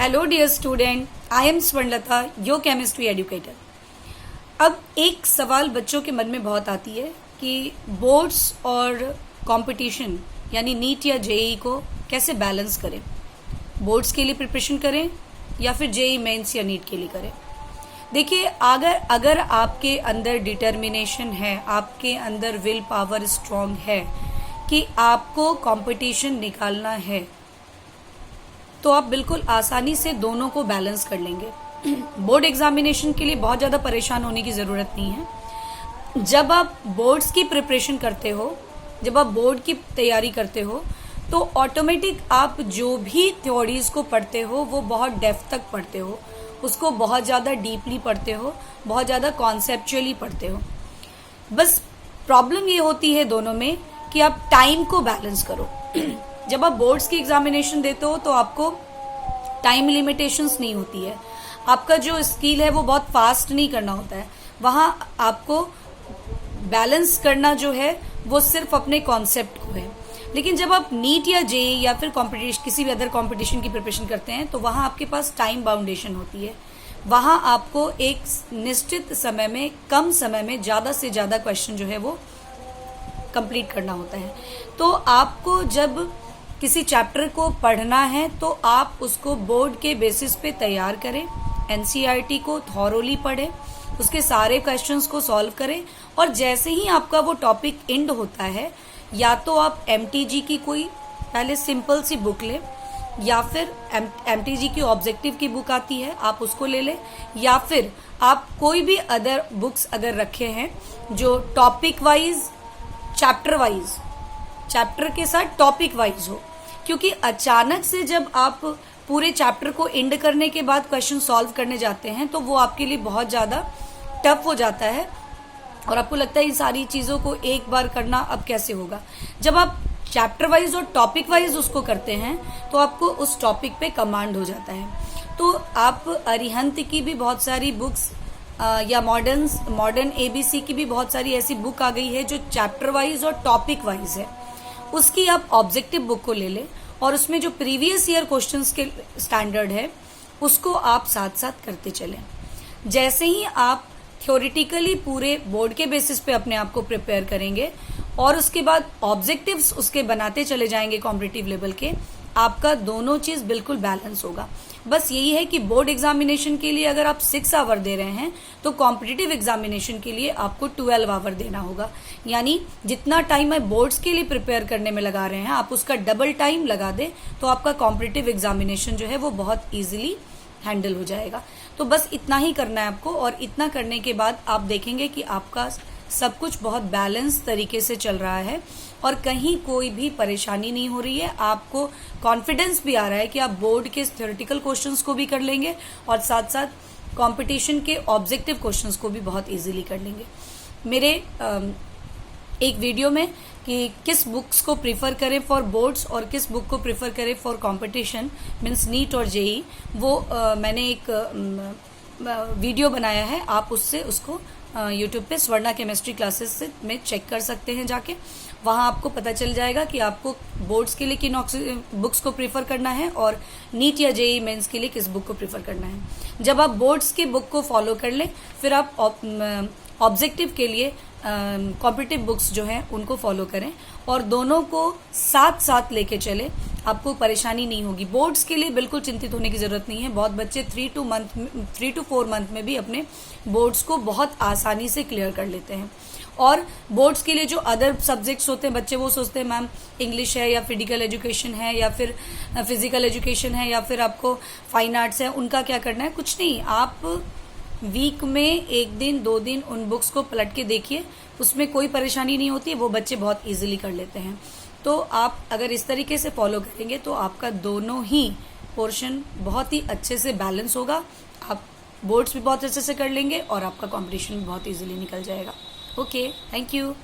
Hello dear student, I am Swarnalata, your chemistry educator. अब एक सवाल बच्चों के मन में बहुत आती है कि बोर्ड्स और कंपटीशन यानी नीट या जेई को कैसे बैलेंस करें। बोर्ड्स के लिए प्रिपरेशन करें या फिर जेई मेंस या नीट के लिए करें। देखिए, अगर आपके अंदर डिटर्मिनेशन है, आपके अंदर विल पावर स्ट्रांग है कि आपको कंपटीशन निकालना है, तो आप बिल्कुल आसानी से दोनों को बैलेंस कर लेंगे। बोर्ड एग्जामिनेशन के लिए बहुत ज़्यादा परेशान होने की ज़रूरत नहीं है। जब आप बोर्ड्स की प्रिपरेशन करते हो, जब आप बोर्ड की तैयारी करते हो, तो ऑटोमेटिक आप जो भी थ्योरीज को पढ़ते हो वो बहुत डेप्थ तक पढ़ते हो, उसको बहुत ज़्यादा डीपली पढ़ते हो, बहुत ज़्यादा कॉन्सेप्चुअली पढ़ते हो। बस प्रॉब्लम ये होती है दोनों में कि आप टाइम को बैलेंस करो। जब आप बोर्ड्स की एग्जामिनेशन देते हो तो आपको टाइम लिमिटेशंस नहीं होती है, आपका जो स्किल है वो बहुत फास्ट नहीं करना होता है। वहाँ आपको बैलेंस करना जो है वो सिर्फ अपने कॉन्सेप्ट को है। लेकिन जब आप नीट या जेई या फिर कॉम्पिटिशन, किसी भी अदर कॉम्पिटिशन की प्रिपरेशन करते हैं, तो वहाँ आपके पास टाइम बाउंडेशन होती है। वहाँ आपको एक निश्चित समय में, कम समय में ज़्यादा से ज़्यादा क्वेश्चन जो है वो कंप्लीट करना होता है। तो आपको जब किसी चैप्टर को पढ़ना है तो आप उसको बोर्ड के बेसिस पे तैयार करें, एनसीईआरटी को थॉरोली पढ़ें, उसके सारे क्वेश्चंस को सॉल्व करें, और जैसे ही आपका वो टॉपिक एंड होता है, या तो आप एमटीजी की कोई पहले सिंपल सी बुक लें, या फिर एमटीजी की ऑब्जेक्टिव की बुक आती है आप उसको ले लें, या फिर आप कोई भी अदर बुक्स अगर रखे हैं जो topic wise, chapter wise, chapter के साथ टॉपिक वाइज हो। क्योंकि अचानक से जब आप पूरे चैप्टर को एंड करने के बाद क्वेश्चन सॉल्व करने जाते हैं तो वो आपके लिए बहुत ज़्यादा टफ हो जाता है, और आपको लगता है इन सारी चीज़ों को एक बार करना अब कैसे होगा। जब आप चैप्टर वाइज और टॉपिक वाइज उसको करते हैं तो आपको उस टॉपिक पे कमांड हो जाता है। तो आप अरिहंत की भी बहुत सारी बुक्स या मॉडर्न एबीसी की भी बहुत सारी ऐसी बुक आ गई है जो चैप्टर वाइज और टॉपिक वाइज है। उसकी आप ऑब्जेक्टिव बुक को ले लें और उसमें जो प्रीवियस ईयर क्वेश्चंस के स्टैंडर्ड है उसको आप साथ साथ करते चलें। जैसे ही आप थ्योरेटिकली पूरे बोर्ड के बेसिस पे अपने आप को प्रिपेयर करेंगे और उसके बाद ऑब्जेक्टिव्स उसके बनाते चले जाएंगे कॉम्पिटिटिव लेवल के, आपका दोनों चीज बिल्कुल बैलेंस होगा। बस यही है कि बोर्ड एग्जामिनेशन के लिए अगर आप 6 आवर दे रहे हैं तो कॉम्पिटिटिव एग्जामिनेशन के लिए आपको 12 आवर देना होगा। यानी जितना टाइम आप बोर्ड्स के लिए प्रिपेयर करने में लगा रहे हैं, आप उसका डबल टाइम लगा दें तो आपका कॉम्पिटिटिव एग्जामिनेशन जो है वो बहुत ईजिली हैंडल हो जाएगा। तो बस इतना ही करना है आपको, और इतना करने के बाद आप देखेंगे कि आपका सब कुछ बहुत बैलेंस तरीके से चल रहा है और कहीं कोई भी परेशानी नहीं हो रही है। आपको कॉन्फिडेंस भी आ रहा है कि आप बोर्ड के थ्योरेटिकल क्वेश्चंस को भी कर लेंगे और साथ साथ कंपटीशन के ऑब्जेक्टिव क्वेश्चंस को भी बहुत इजीली कर लेंगे। मेरे एक वीडियो में कि किस बुक्स को प्रीफर करें फॉर बोर्ड्स और किस बुक को प्रीफर करें फॉर कंपटीशन मीन्स नीट और जेई, वो मैंने एक वीडियो बनाया है। आप उससे उसको यूट्यूब पे स्वर्णा केमिस्ट्री क्लासेस में चेक कर सकते हैं जाके। वहाँ आपको पता चल जाएगा कि आपको बोर्ड्स के लिए किन बुक्स को प्रीफर करना है और नीट या जेई मेंस के लिए किस बुक को प्रीफर करना है। जब आप बोर्ड्स की बुक को फॉलो कर लें, फिर आप ऑब्जेक्टिव के लिए कॉम्पिटिटिव बुक्स जो हैं उनको फॉलो करें और दोनों को साथ साथ लेके चले, आपको परेशानी नहीं होगी। बोर्ड्स के लिए बिल्कुल चिंतित होने की जरूरत नहीं है। बहुत बच्चे 3 to 4 मंथ में भी अपने बोर्ड्स को बहुत आसानी से क्लियर कर लेते हैं। और बोर्ड्स के लिए जो अदर सब्जेक्ट्स होते हैं, बच्चे वो सोचते हैं मैम इंग्लिश है या फिजिकल एजुकेशन है या फिर फिजिकल एजुकेशन है या फिर आपको फाइन आर्ट्स है, उनका क्या करना है। कुछ नहीं, आप वीक में 1 दिन 2 दिन उन बुक्स को पलट के देखिए, उसमें कोई परेशानी नहीं होती है, वो बच्चे बहुत इजीली कर लेते हैं। तो आप अगर इस तरीके से फॉलो करेंगे तो आपका दोनों ही पोर्शन बहुत ही अच्छे से बैलेंस होगा। आप बोर्ड्स भी बहुत अच्छे से कर लेंगे और आपका कॉम्पिटिशन भी बहुत इजीली निकल जाएगा। Okay, thank you.